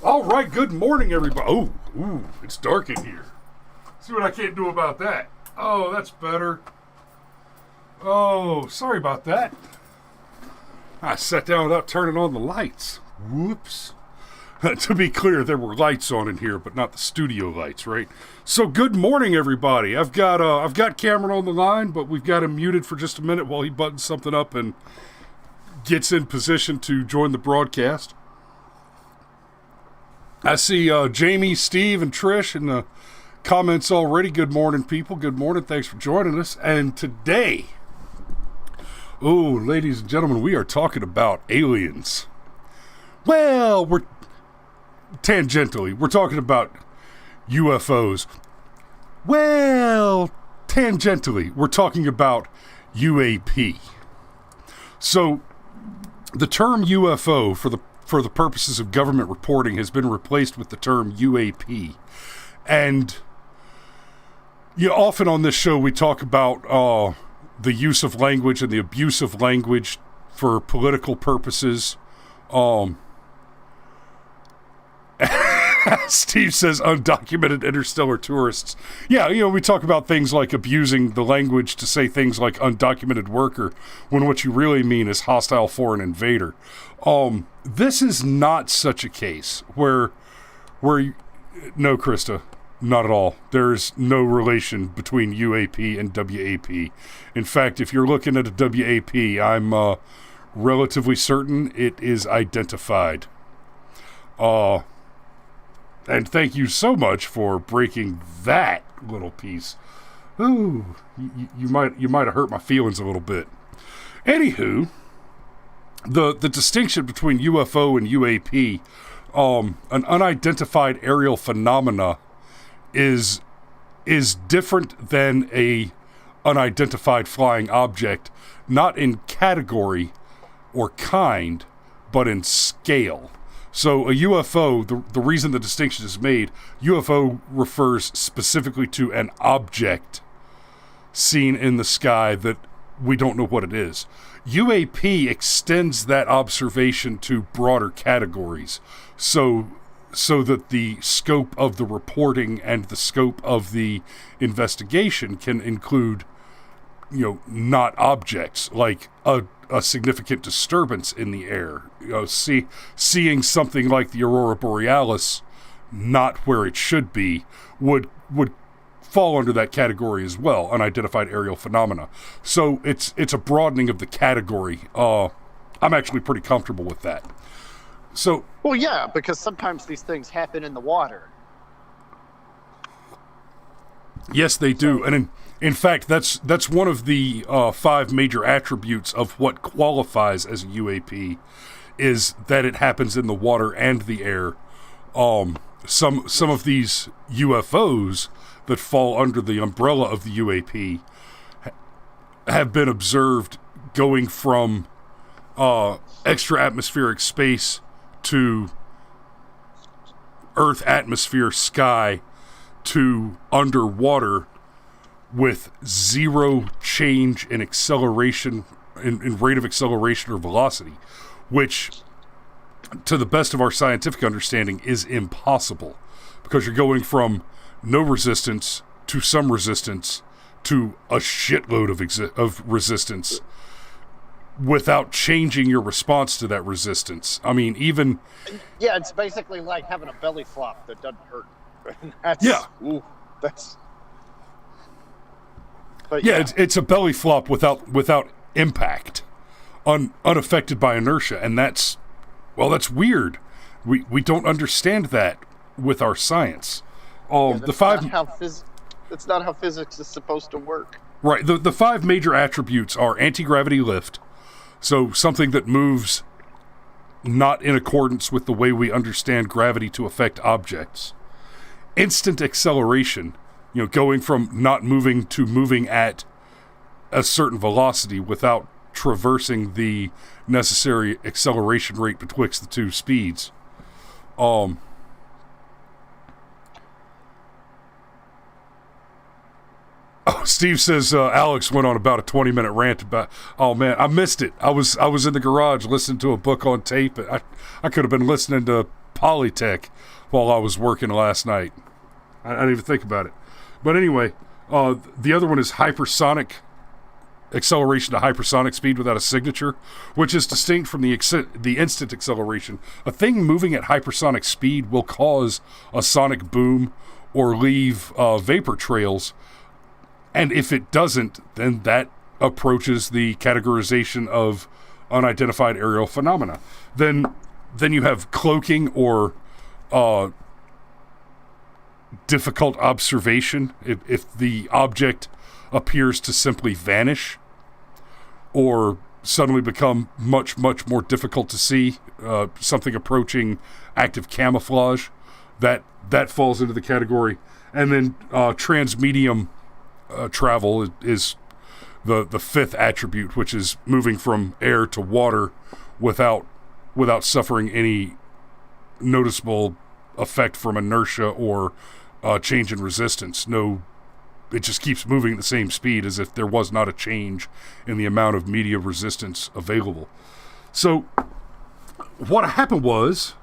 All right, good morning, everybody. Oh, it's dark in here. See what I can't do about that. Oh, that's better. Oh, sorry about that. I sat down without turning on the lights. Whoops. To be clear, there were lights on in here, but not the studio lights, right? So, good morning, everybody. I've got Cameron on the line, but we've got him muted for just a minute while he buttons something up and gets in position to join the broadcast. I see Jamie, Steve, and Trish in the comments already. Good morning, people. Good morning. Thanks for joining us. And today, ladies and gentlemen, we are talking about aliens. Well, we're talking about UFOs. Well, tangentially, we're talking about UAP. So, the term UFO for the purposes of government reporting has been replaced with the term UAP. And often on this show we talk about the use of language and the abuse of language for political purposes. Steve says undocumented interstellar tourists. Yeah, we talk about things like abusing the language to say things like undocumented worker when what you really mean is hostile foreign invader. This is not such a case where no, Krista, not at all. There's no relation between UAP and WAP. In fact, if you're looking at a WAP, I'm relatively certain it is identified. And thank you so much for breaking that little piece. Ooh, you might have hurt my feelings a little bit. Anywho, the distinction between UFO and UAP, an unidentified aerial phenomena, is different than a unidentified flying object, not in category or kind, but in scale. So a UFO, the reason the distinction is made, UFO refers specifically to an object seen in the sky that we don't know what it is. UAP extends that observation to broader categories, so that the scope of the reporting and the scope of the investigation can include, not objects, like a significant disturbance in the air. Seeing something like the Aurora Borealis not where it should be would fall under that category as well, unidentified aerial phenomena. So it's a broadening of the category. I'm actually pretty comfortable with that. So, well, yeah, because sometimes these things happen in the water. Yes, they do. And in fact, that's one of the 5 major attributes of what qualifies as a UAP, is that it happens in the water and the air. Some of these UFOs that fall under the umbrella of the UAP have been observed going from extra-atmospheric space to Earth atmosphere sky to underwater with zero change in acceleration, in rate of acceleration or velocity, which, to the best of our scientific understanding, is impossible, because you're going from no resistance to some resistance to a shitload of resistance without changing your response to that resistance. I mean, even... Yeah, it's basically like having a belly flop that doesn't hurt. It's a belly flop without impact, unaffected by inertia, and that's weird. We don't understand that with our science. That's not how physics is supposed to work. Right. The 5 major attributes are anti-gravity lift, so something that moves not in accordance with the way we understand gravity to affect objects. Instant acceleration, going from not moving to moving at a certain velocity without traversing the necessary acceleration rate betwixt the two speeds. Steve says Alex went on about a 20-minute rant about. Oh man, I missed it. I was in the garage listening to a book on tape. I could have been listening to Polytech while I was working last night. I didn't even think about it. But anyway, the other one is hypersonic acceleration to hypersonic speed without a signature, which is distinct from the instant acceleration. A thing moving at hypersonic speed will cause a sonic boom or leave vapor trails, and if it doesn't, then that approaches the categorization of unidentified aerial phenomena. Then you have cloaking or difficult observation, if the object appears to simply vanish or suddenly become much, much more difficult to see, something approaching active camouflage, that falls into the category. And then transmedium travel is the fifth attribute, which is moving from air to water without suffering any noticeable effect from inertia or change in resistance. No, it just keeps moving at the same speed as if there was not a change in the amount of media resistance available. So what happened was,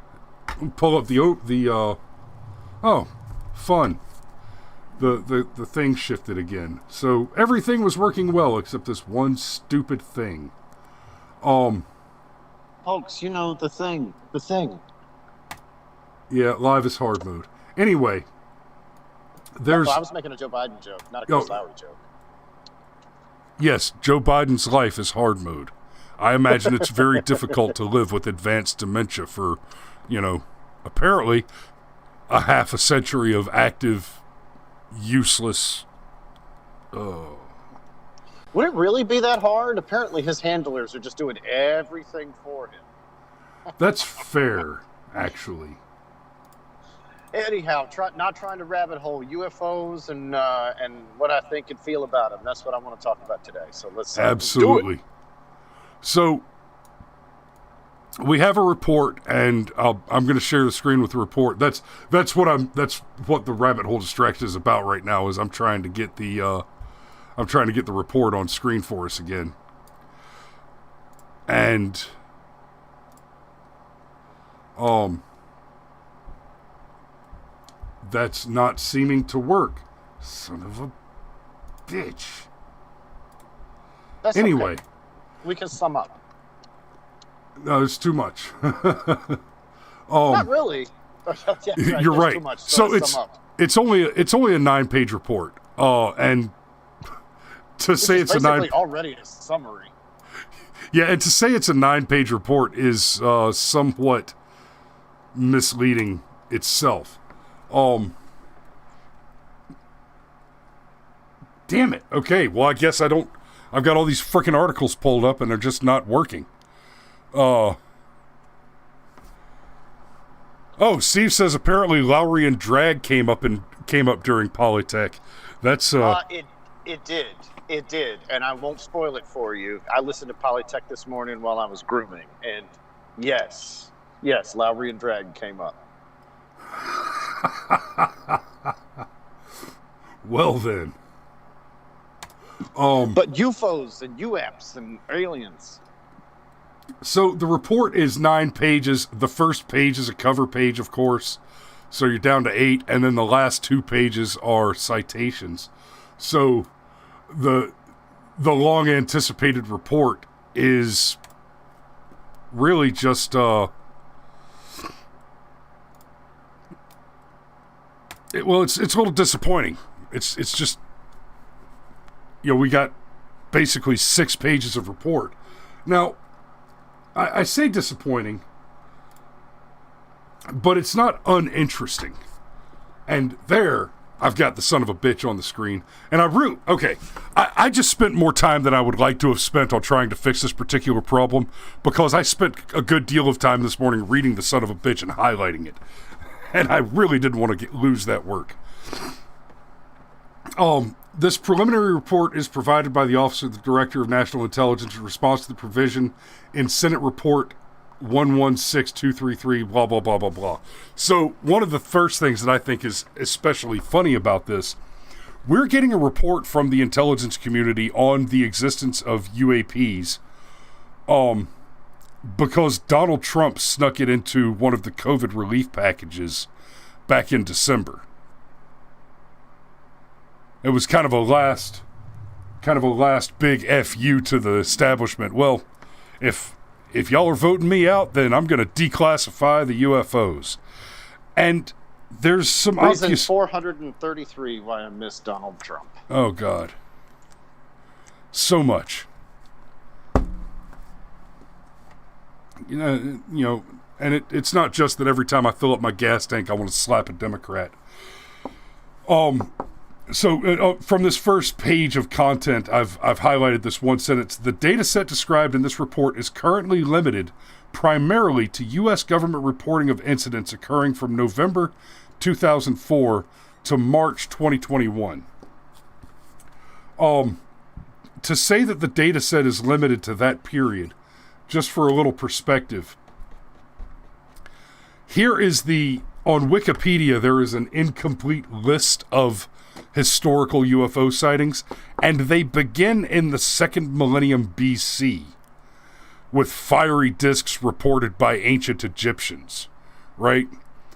pull up the fun. The thing shifted again. So everything was working well except this one stupid thing. Folks, you know, the thing. Yeah, live is hard mode. Anyway, there's... I was making a Joe Biden joke, not a Chris Lowry joke. Yes, Joe Biden's life is hard mode. I imagine it's very difficult to live with advanced dementia for, apparently a half a century of active, useless... Would it really be that hard? Apparently his handlers are just doing everything for him. That's fair, actually. Anyhow, not trying to rabbit hole UFOs and what I think and feel about them. That's what I want to talk about today. So let's absolutely. Do it. So we have a report, and I'm going to share the screen with the report. That's what the rabbit hole distraction is about right now. Is I'm trying to get the report on screen for us again, and that's not seeming to work. Son of a bitch. That's anyway. Okay. We can sum up. No, it's too much. Not really. Yeah, you're right. Too much, so it's only a 9-page report. And to say it's already a summary. Yeah, and to say it's a 9-page report is somewhat misleading itself. Damn it. Okay, well, I guess I've got all these frickin' articles pulled up and they're just not working. Steve says apparently Lowry and Drag came up during Polytech. That's It did, and I won't spoil it for you. I listened to Polytech this morning while I was grooming, and yes, Lowry and Drag came up. Well then. But UFOs and UAPs and aliens. So the report is 9 pages. The first page is a cover page, of course. So you're down to 8, and then the last 2 pages are citations. So the long anticipated report is really just it's a little disappointing. It's just, we got basically 6 pages of report. Now, I say disappointing, but it's not uninteresting. And there, I've got the son of a bitch on the screen. And I just spent more time than I would like to have spent on trying to fix this particular problem, because I spent a good deal of time this morning reading the son of a bitch and highlighting it. And I really didn't want to lose that work. This preliminary report is provided by the Office of the Director of National Intelligence in response to the provision in Senate Report 116233, blah, blah, blah, blah, blah. So one of the first things that I think is especially funny about this, we're getting a report from the intelligence community on the existence of UAPs, because Donald Trump snuck it into one of the COVID relief packages back in December. It was kind of a last big FU to the establishment. Well, if y'all are voting me out, then I'm going to declassify the UFOs. And there's some Reason obvious... 433 why I miss Donald Trump. Oh, God. So much. You know, and it's not just that every time I fill up my gas tank, I want to slap a Democrat. So from this first page of content, I've highlighted this one sentence. The data set described in this report is currently limited primarily to U.S. government reporting of incidents occurring from November 2004 to March 2021. To say that the data set is limited to that period, just for a little perspective, here is on Wikipedia, there is an incomplete list of historical UFO sightings, and they begin in the 2nd millennium BC, with fiery discs reported by ancient Egyptians, right?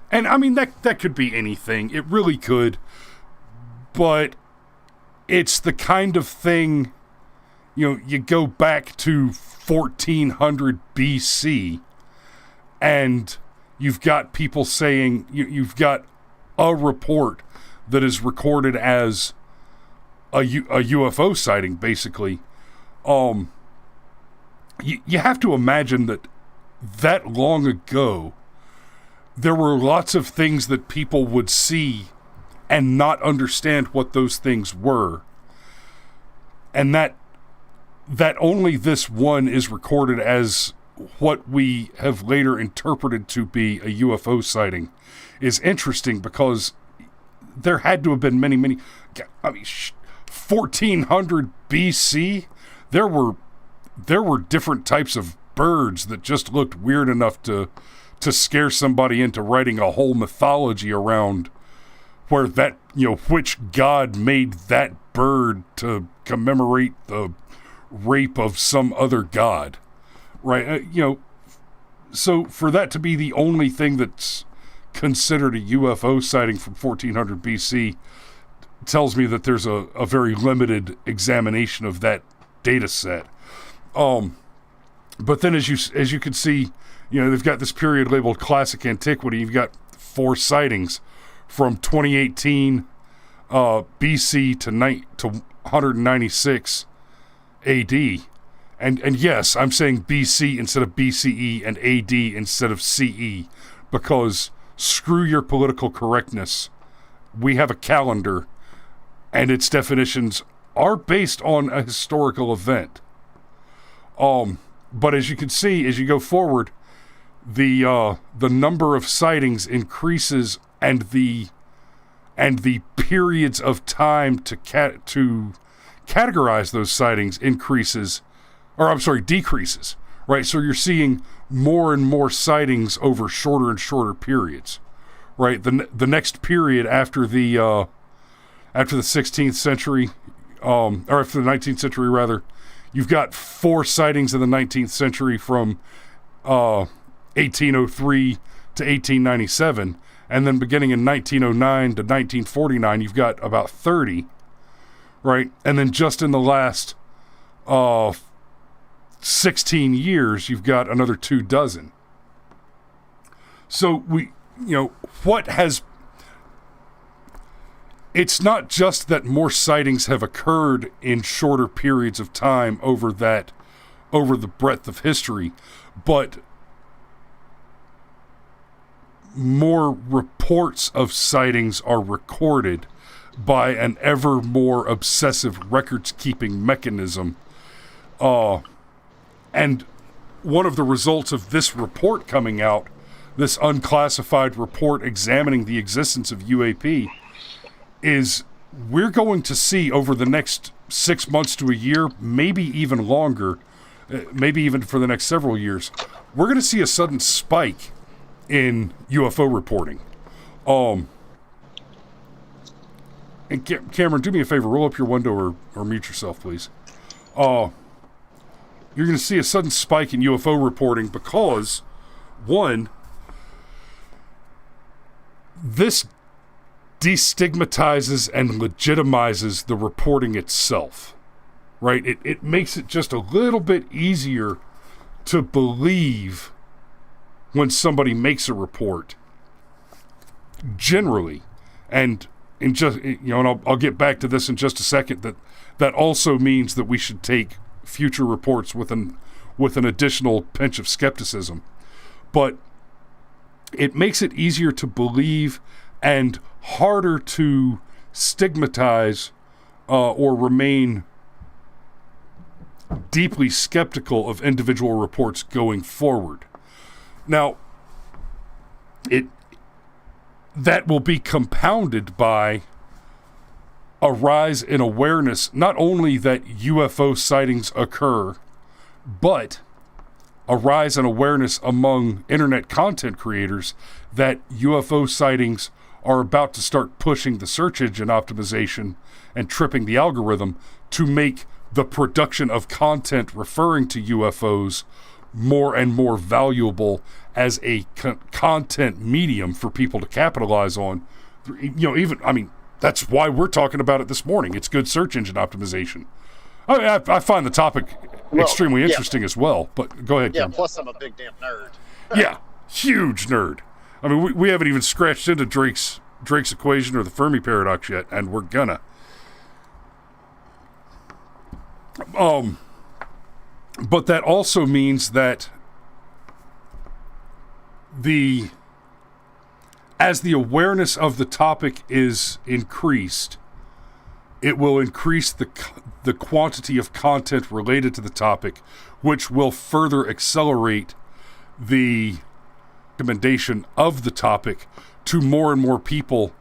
And I mean, that could be anything. It really could. But it's the kind of thing, you go back to 1400 BC, and you've got people saying, you've got a report that is recorded as a UFO sighting, basically. You have to imagine that long ago, there were lots of things that people would see and not understand what those things were. And that only this one is recorded as what we have later interpreted to be a UFO sighting is interesting, because there had to have been many, 1400 BC, there were different types of birds that just looked weird enough to scare somebody into writing a whole mythology around where that, which god made that bird to commemorate the rape of some other god, right? So for that to be the only thing that's considered a UFO sighting from 1400 BC tells me that there's a very limited examination of that data set. But then as you can see, they've got this period labeled classic antiquity. You've got 4 sightings from 2018 BC to 196 AD. And yes, I'm saying BC instead of BCE and AD instead of CE, because screw your political correctness. We have a calendar, and its definitions are based on a historical event. But as you can see, as you go forward, the number of sightings increases, and the periods of time to categorize those sightings decreases, right? So you're seeing more and more sightings over shorter and shorter periods, right? The next period after the 16th century, or after the 19th century rather, you've got 4 sightings in the 19th century from 1803 to 1897, and then beginning in 1909 to 1949, you've got about 30, right? And then just in the last 16 years, you've got another 24. So it's not just that more sightings have occurred in shorter periods of time over the breadth of history, but more reports of sightings are recorded by an ever more obsessive records-keeping mechanism. And one of the results of this report coming out, this unclassified report examining the existence of UAP, is we're going to see over the next 6 months to a year, maybe even longer, maybe even for the next several years, we're going to see a sudden spike in UFO reporting. And Cameron, do me a favor, roll up your window or mute yourself, please. you're going to see a sudden spike in UFO reporting because, one, this destigmatizes and legitimizes the reporting itself, right? It makes it just a little bit easier to believe when somebody makes a report, generally. And in just, and I'll get back to this in just a second, that also means that we should take future reports with an additional pinch of skepticism. But it makes it easier to believe and harder to stigmatize or remain deeply skeptical of individual reports going forward. Now, that will be compounded by a rise in awareness, not only that UFO sightings occur, but a rise in awareness among internet content creators that UFO sightings are about to start pushing the search engine optimization and tripping the algorithm to make the production of content referring to UFOs more and more valuable as a content medium for people to capitalize on. That's why we're talking about it this morning. It's good search engine optimization. I find the topic extremely interesting as well, but go ahead, Kim. Plus I'm a big damn nerd. Yeah, huge nerd. I mean, we haven't even scratched into Drake's equation or the Fermi paradox yet, and we're gonna. But that also means that as the awareness of the topic is increased, it will increase the quantity of content related to the topic, which will further accelerate the recommendation of the topic to more and more people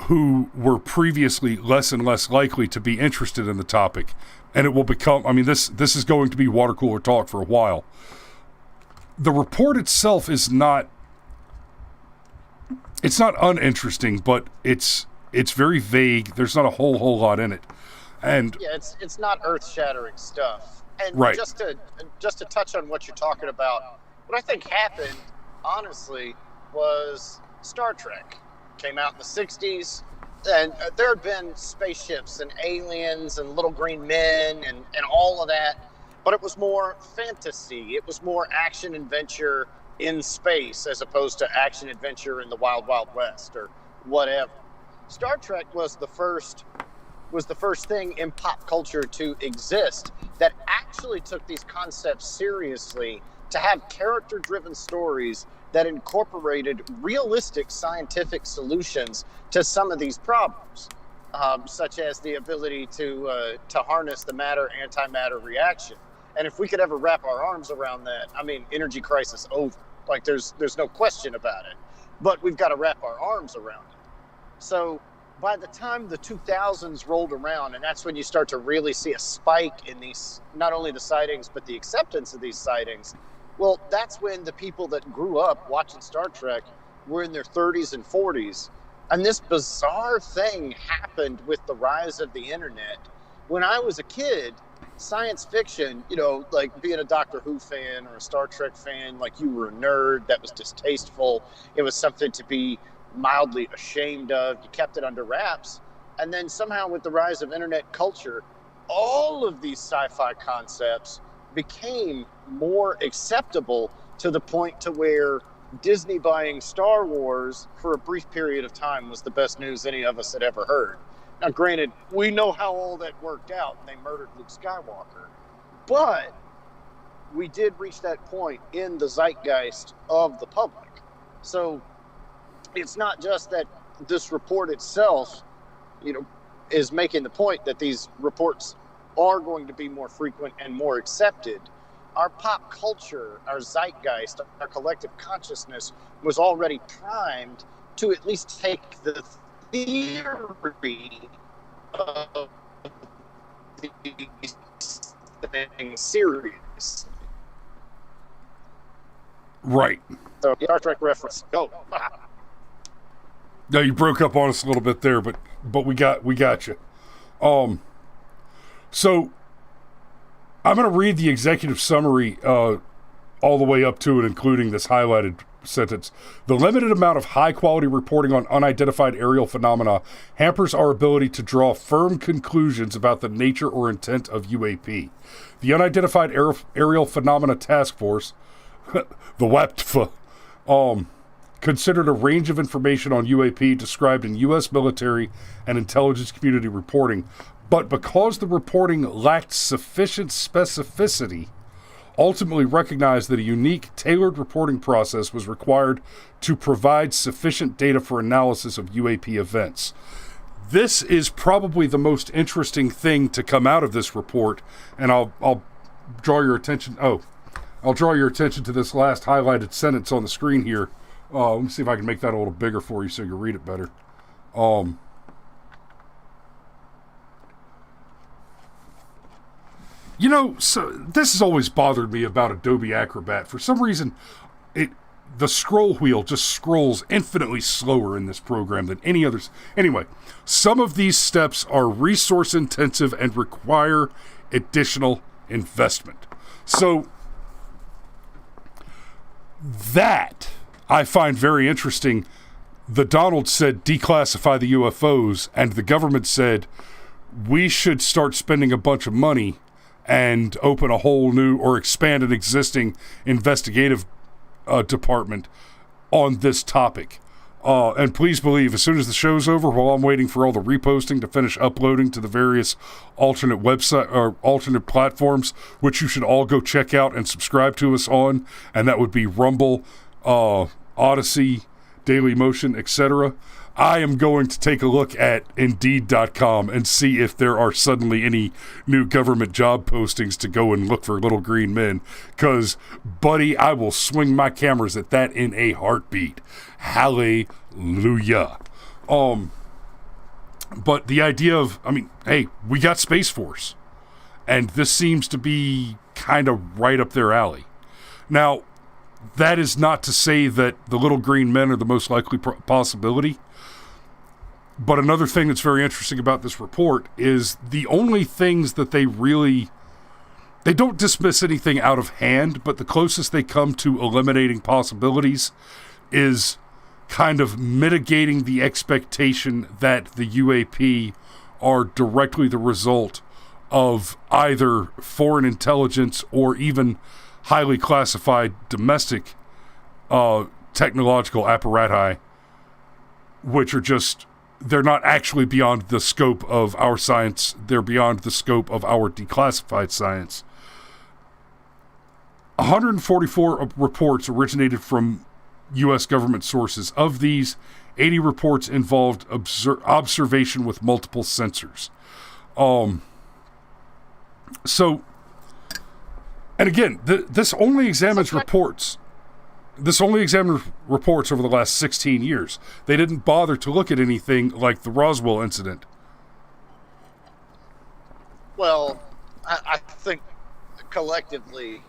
who were previously less and less likely to be interested in the topic. And it will become, this is going to be water cooler talk for a while. The report itself is not uninteresting, but it's very vague. There's not a whole lot in it. And it's not earth-shattering stuff. And right. just to touch on what you're talking about, what I think happened, honestly, was Star Trek came out in the 60s, and there had been spaceships and aliens and little green men and all of that, but it was more fantasy. It was more action adventure in space as opposed to action adventure in the wild, wild west or whatever. Star Trek was the first thing in pop culture to exist that actually took these concepts seriously, to have character-driven stories that incorporated realistic scientific solutions to some of these problems, such as the ability to harness the matter-antimatter reaction. And if we could ever wrap our arms around that, energy crisis over. Like, there's no question about it. But we've got to wrap our arms around it. So by the time the 2000s rolled around, and that's when you start to really see a spike in these, not only the sightings, but the acceptance of these sightings, well, that's when the people that grew up watching Star Trek were in their 30s and 40s. And this bizarre thing happened with the rise of the internet. When I was a kid, science fiction, like being a Doctor Who fan or a Star Trek fan, like you were a nerd, that was distasteful. It was something to be mildly ashamed of. You kept it under wraps. And then somehow with the rise of internet culture, all of these sci-fi concepts became more acceptable to the point to where Disney buying Star Wars for a brief period of time was the best news any of us had ever heard. Now, granted, we know how all that worked out, and they murdered Luke Skywalker. But we did reach that point in the zeitgeist of the public. So it's not just that this report itself, is making the point that these reports are going to be more frequent and more accepted. Our pop culture, our zeitgeist, our collective consciousness was already primed to at least take the theory of these things serious. Right. So, Star Trek reference. Go. No, you broke up on us a little bit there, but we got you. So I'm going to read the executive summary all the way up to and including this highlighted sentence. The limited amount of high-quality reporting on unidentified aerial phenomena hampers our ability to draw firm conclusions about the nature or intent of UAP. The Unidentified Aerial Phenomena Task Force, the WAPTFA, considered a range of information on UAP described in U.S. military and intelligence community reporting, but because the reporting lacked sufficient specificity, ultimately recognized that a unique, tailored reporting process was required to provide sufficient data for analysis of UAP events. This is probably the most interesting thing to come out of this report, and I'll draw your attention. I'll draw your attention to this last highlighted sentence on the screen here. Let me see if I can make that a little bigger for you so you read it better. So this has always bothered me about Adobe Acrobat. For some reason, the scroll wheel just scrolls infinitely slower in this program than any others. Anyway, some of these steps are resource intensive and require additional investment. So that I find very interesting. The Donald said declassify the UFOs, and the government said we should start spending a bunch of money and open a whole new or expand an existing investigative department on this topic. And please believe, as soon as the show's over, while I'm waiting for all the reposting to finish uploading to the various alternate website or alternate platforms, which you should all go check out and subscribe to us on, and that would be Rumble, Odyssey, Daily Motion, etc. I am going to take a look at Indeed.com and see if there are suddenly any new government job postings to go and look for little green men. Because, buddy, I will swing my cameras at that in a heartbeat. Hallelujah. But the idea of, hey, we got Space Force. And this seems to be kind of right up their alley. Now, that is not to say that the little green men are the most likely possibility. But another thing that's very interesting about this report is the only things that they don't dismiss anything out of hand, but the closest they come to eliminating possibilities is kind of mitigating the expectation that the UAP are directly the result of either foreign intelligence or even highly classified domestic technological apparati, which are just, they're not actually beyond the scope of our science, they're beyond the scope of our declassified science. 144 reports originated from U.S. government sources. Of these, 80 reports involved observation with multiple sensors. And again, this only examines reports. This only examined reports over the last 16 years. They didn't bother to look at anything like the Roswell incident. Well, I think collectively,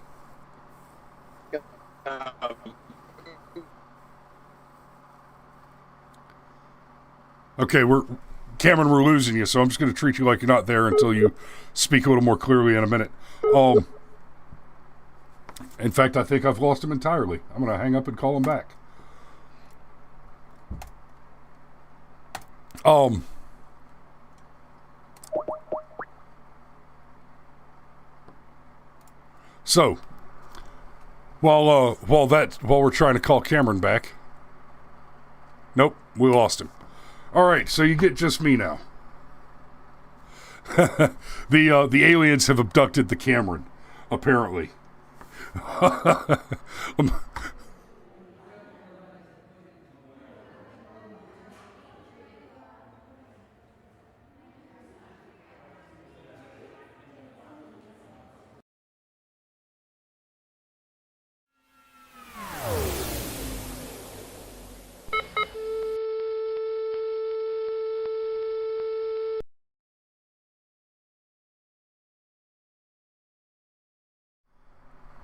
okay, Cameron, we're losing you, so I'm just going to treat you like you're not there until you speak a little more clearly in a minute. In fact, I think I've lost him entirely. I'm going to hang up and call him back. So, while we're trying to call Cameron back, nope, we lost him. All right, so you get just me now. The aliens have abducted the Cameron, apparently.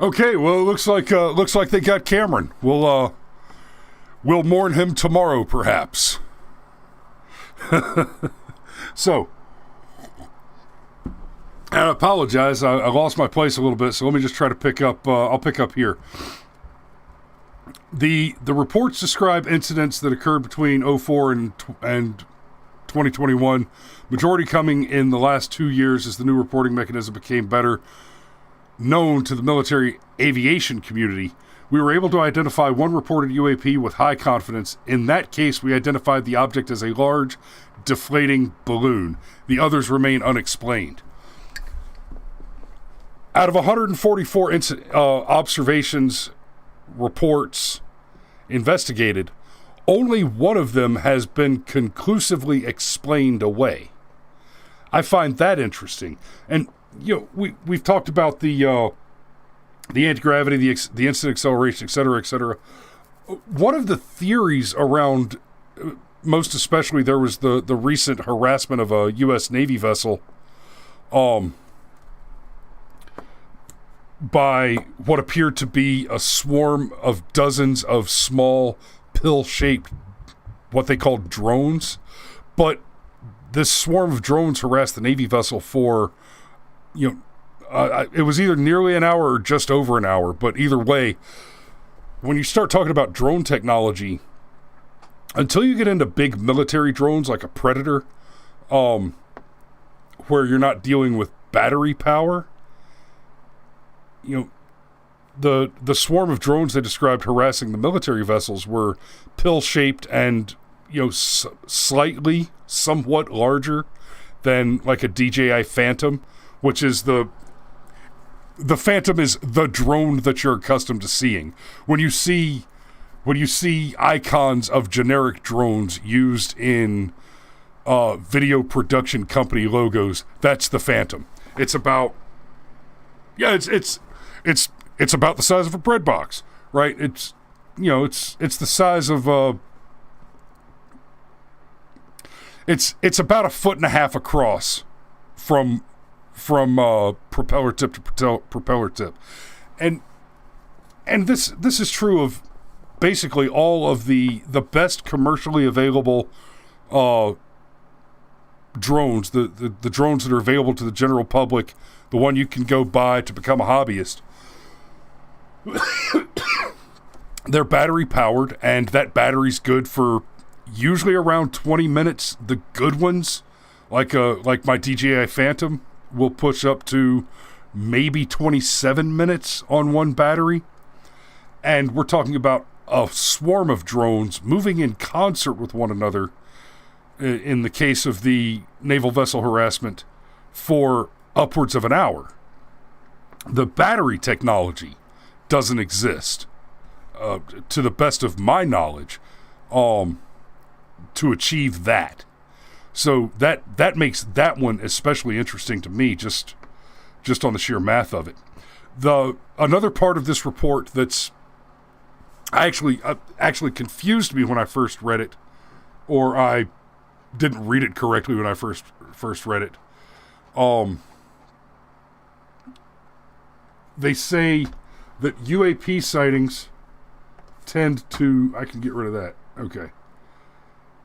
Okay, well, it looks like they got Cameron. We'll mourn him tomorrow, perhaps. So, And I apologize. I lost my place a little bit, so let me just try to pick up. I'll pick up here. The reports describe incidents that occurred between '04 and 2021, majority coming in the last 2 years as the new reporting mechanism became better known to the military aviation community. We were able to identify one reported UAP with high confidence. In that case, we identified the object as a large, deflating balloon. The others remain unexplained. Out of 144 observations, reports, investigated, only one of them has been conclusively explained away. I find that interesting. And, we've talked about the anti-gravity, the instant acceleration, et cetera, et cetera. One of the theories around, most especially, there was the recent harassment of a U.S. Navy vessel, by what appeared to be a swarm of dozens of small pill-shaped, what they called drones. But this swarm of drones harassed the Navy vessel for, it was either nearly an hour or just over an hour. But either way, when you start talking about drone technology, until you get into big military drones like a Predator, where you're not dealing with battery power, the swarm of drones they described harassing the military vessels were pill-shaped and, somewhat larger than like a DJI Phantom, which is the Phantom is the drone that you're accustomed to seeing. When you see icons of generic drones used in video production company logos, that's the Phantom. It's about it's about the size of a bread box, right? It's the size of it's about 1.5 feet across from propeller tip to propeller tip, and this is true of basically all of the best commercially available drones, the drones that are available to the general public, the one you can go buy to become a hobbyist. They're battery powered, and that battery's good for usually around 20 minutes. The good ones, like my DJI Phantom, will push up to maybe 27 minutes on one battery. And we're talking about a swarm of drones moving in concert with one another, in the case of the naval vessel harassment, for upwards of an hour. The battery technology doesn't exist, to the best of my knowledge, to achieve that. So that makes that one especially interesting to me, just on the sheer math of it. Another part of this report that's actually confused me when I first read it, or I didn't read it correctly when I first read it. They say that UAP sightings tend to... I can get rid of that. Okay.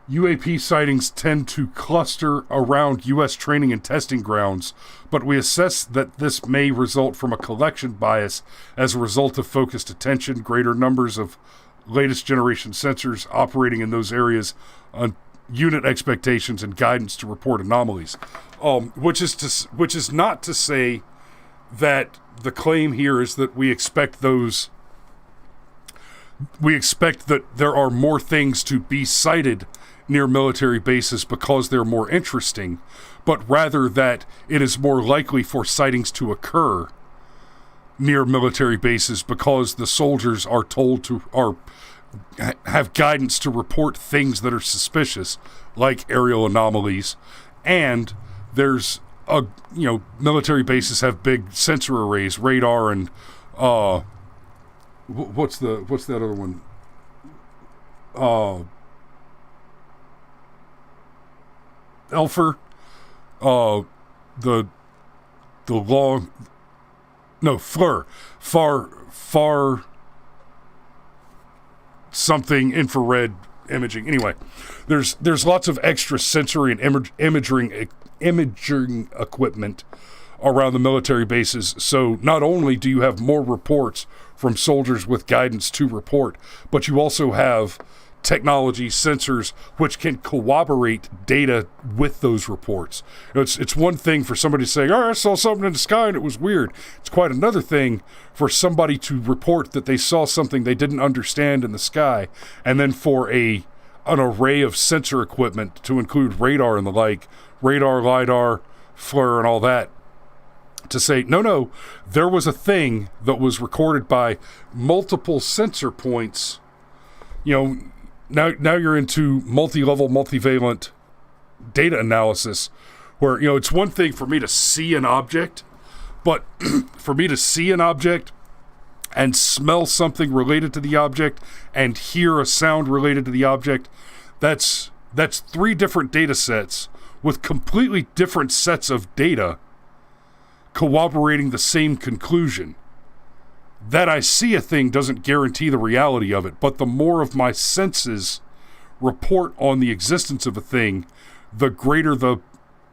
UAP sightings tend to cluster around U.S. training and testing grounds, but we assess that this may result from a collection bias as a result of focused attention, greater numbers of latest generation sensors operating in those areas, unit expectations, and guidance to report anomalies. Which is not to say that the claim here is that we expect that there are more things to be sighted near military bases because they're more interesting, but rather that it is more likely for sightings to occur near military bases because the soldiers are told to have guidance to report things that are suspicious, like aerial anomalies, and there's military bases have big sensor arrays, radar, and what's that other one? ELFR, the long, no, FLIR, far something infrared imaging. Anyway, there's lots of extra sensory and imaging equipment around the military bases. So not only do you have more reports from soldiers with guidance to report, but you also have technology, sensors, which can corroborate data with those reports. It's one thing for somebody to say, "Oh, I saw something in the sky and it was weird." It's quite another thing for somebody to report that they saw something they didn't understand in the sky, and then for an array of sensor equipment to include radar and the like, radar, LiDAR, FLIR, and all that, to say, no, there was a thing that was recorded by multiple sensor points. Now you're into multi-level, multivalent data analysis, where, it's one thing for me to see an object, but for me to see an object and smell something related to the object and hear a sound related to the object, that's 3 different data sets with completely different sets of data corroborating the same conclusion. That I see a thing doesn't guarantee the reality of it, but the more of my senses report on the existence of a thing, the greater the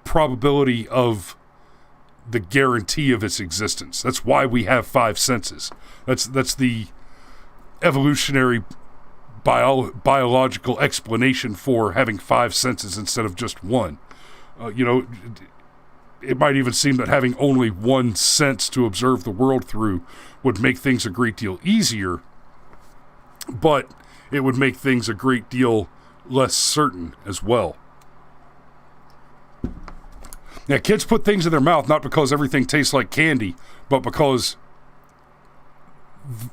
probability of the guarantee of its existence. That's why we have 5 senses. That's the evolutionary biological explanation for having 5 senses instead of just one. It might even seem that having only one sense to observe the world through would make things a great deal easier, but it would make things a great deal less certain as well. Now, kids put things in their mouth not because everything tastes like candy, but because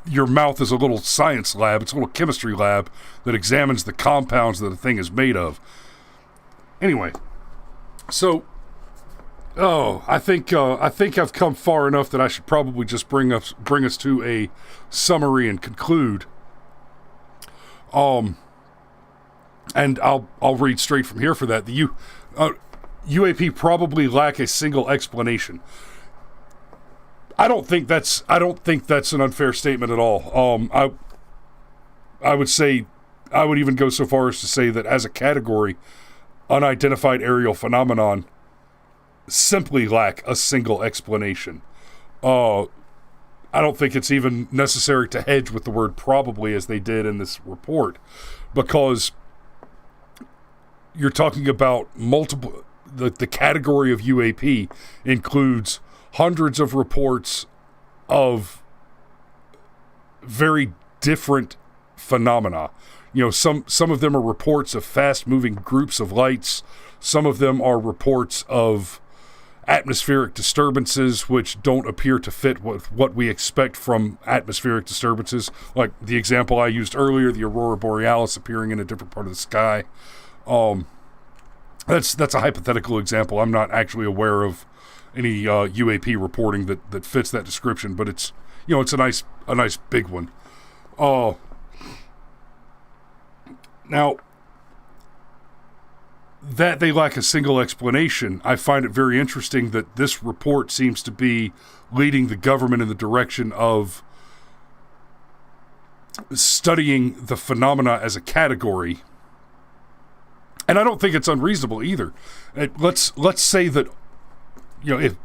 your mouth is a little science lab. It's a little chemistry lab that examines the compounds that a thing is made of. Anyway, so I think I've come far enough that I should probably just bring us to a summary and conclude. And I'll read straight from here for that. The UAP probably lack a single explanation. I don't think that's an unfair statement at all. I would say, I would even go so far as to say that as a category, unidentified aerial phenomenon simply lack a single explanation. I don't think it's even necessary to hedge with the word probably as they did in this report, because you're talking about multiple. The category of UAP includes hundreds of reports of very different phenomena. Some of them are reports of fast-moving groups of lights. Some of them are reports of atmospheric disturbances which don't appear to fit with what we expect from atmospheric disturbances, like the example I used earlier, the aurora borealis appearing in a different part of the sky. That's a hypothetical example. I'm not actually aware of any UAP reporting that fits that description, but it's a nice big one. Now, that they lack a single explanation, I find it very interesting that this report seems to be leading the government in the direction of studying the phenomena as a category. And I don't think it's unreasonable either. Let's say that, if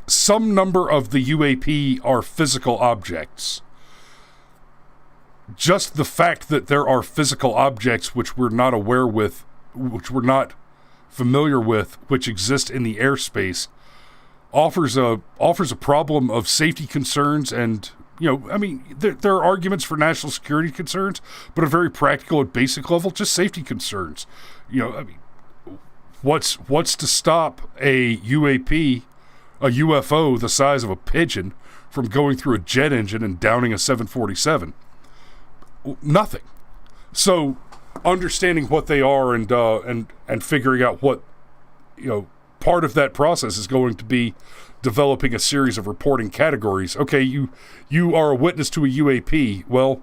some number of the UAP are physical objects, just the fact that there are physical objects which we're not aware with, which we're not familiar with, which exist in the airspace, offers a problem of safety concerns. And there are arguments for national security concerns, but at a very practical and basic level, just safety concerns. What's to stop a UAP, a UFO the size of a pigeon, from going through a jet engine and downing a 747? Nothing. So understanding what they are and figuring out what, part of that process is going to be developing a series of reporting categories. Okay, you are a witness to a UAP. Well,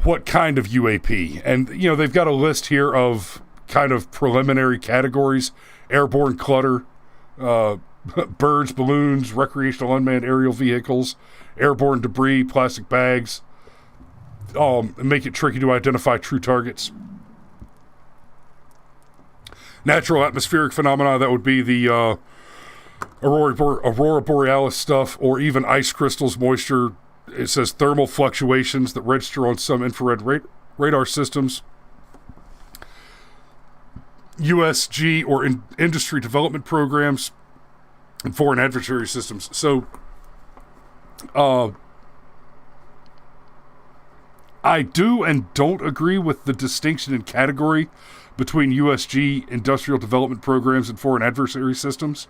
what kind of UAP? And, they've got a list here of kind of preliminary categories: airborne clutter, birds, balloons, recreational unmanned aerial vehicles, airborne debris, plastic bags, make it tricky to identify true targets. Natural atmospheric phenomena, that would be the Aurora Borealis stuff, or even ice crystals, moisture. It says thermal fluctuations that register on some infrared radar systems. USG or industry development programs and foreign adversary systems. So, I do and don't agree with the distinction in category between USG, industrial development programs, and foreign adversary systems.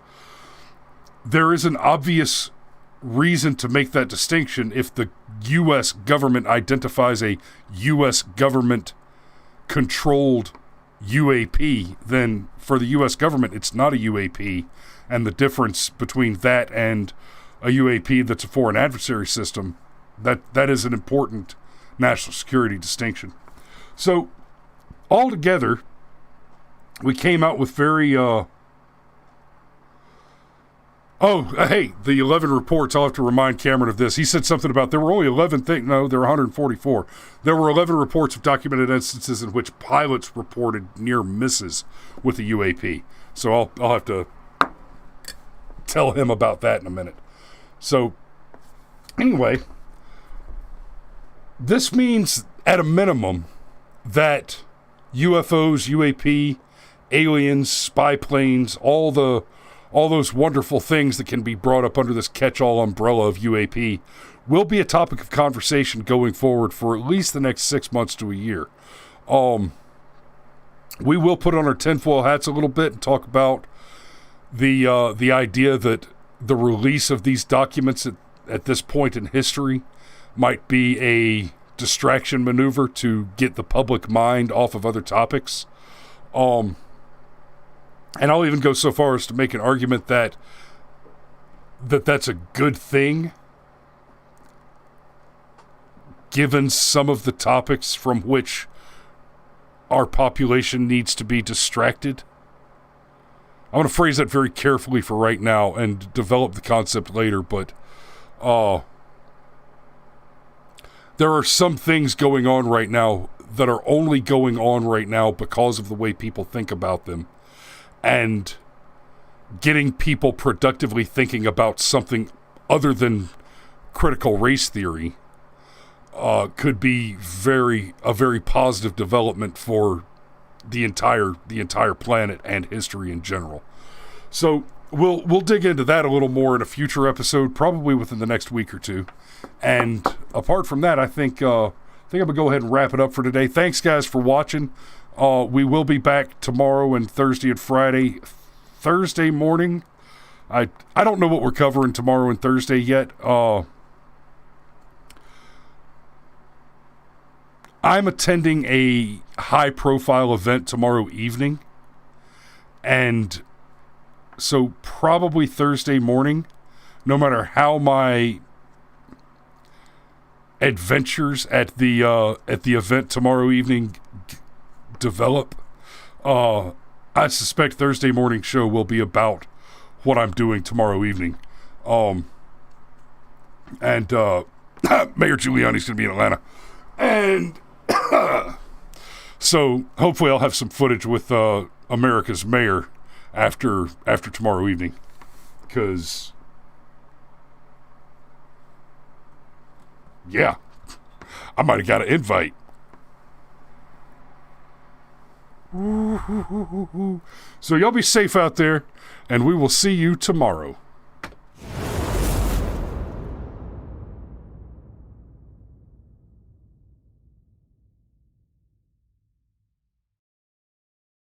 There is an obvious reason to make that distinction if the U.S. government identifies a U.S. government-controlled UAP, then for the U.S. government, it's not a UAP, and the difference between that and a UAP that's a foreign adversary system, that is an important national security distinction. So, altogether, we came out with very, hey, the 11 reports, I'll have to remind Cameron of this. He said something about there were only 11 things. No, there were 144. There were 11 reports of documented instances in which pilots reported near misses with the UAP. So I'll have to tell him about that in a minute. So, anyway, this means, at a minimum, that UFOs, UAP, aliens, spy planes, all those wonderful things that can be brought up under this catch-all umbrella of UAP will be a topic of conversation going forward for at least the next 6 months to a year. We will put on our tinfoil hats a little bit and talk about the idea that the release of these documents at this point in history might be a distraction maneuver to get the public mind off of other topics. And I'll even go so far as to make an argument that that's a good thing, given some of the topics from which our population needs to be distracted. I want to phrase that very carefully for right now and develop the concept later, but there are some things going on right now that are only going on right now because of the way people think about them. And getting people productively thinking about something other than critical race theory could be a very positive development for the entire planet and history in general. So we'll dig into that a little more in a future episode, probably within the next week or two. And apart from that, I think I'm gonna go ahead and wrap it up for today. Thanks, guys, for watching. We will be back tomorrow and Thursday and Friday. Thursday morning, I don't know what we're covering tomorrow and Thursday yet. I'm attending a high-profile event tomorrow evening, and so probably Thursday morning, no matter how my adventures at the event tomorrow evening develop, I suspect Thursday morning show will be about what I'm doing tomorrow evening. And Mayor Giuliani's going to be in Atlanta. And so hopefully I'll have some footage with America's mayor after tomorrow evening. Because, yeah, I might have got an invite. So y'all be safe out there, and we will see you tomorrow.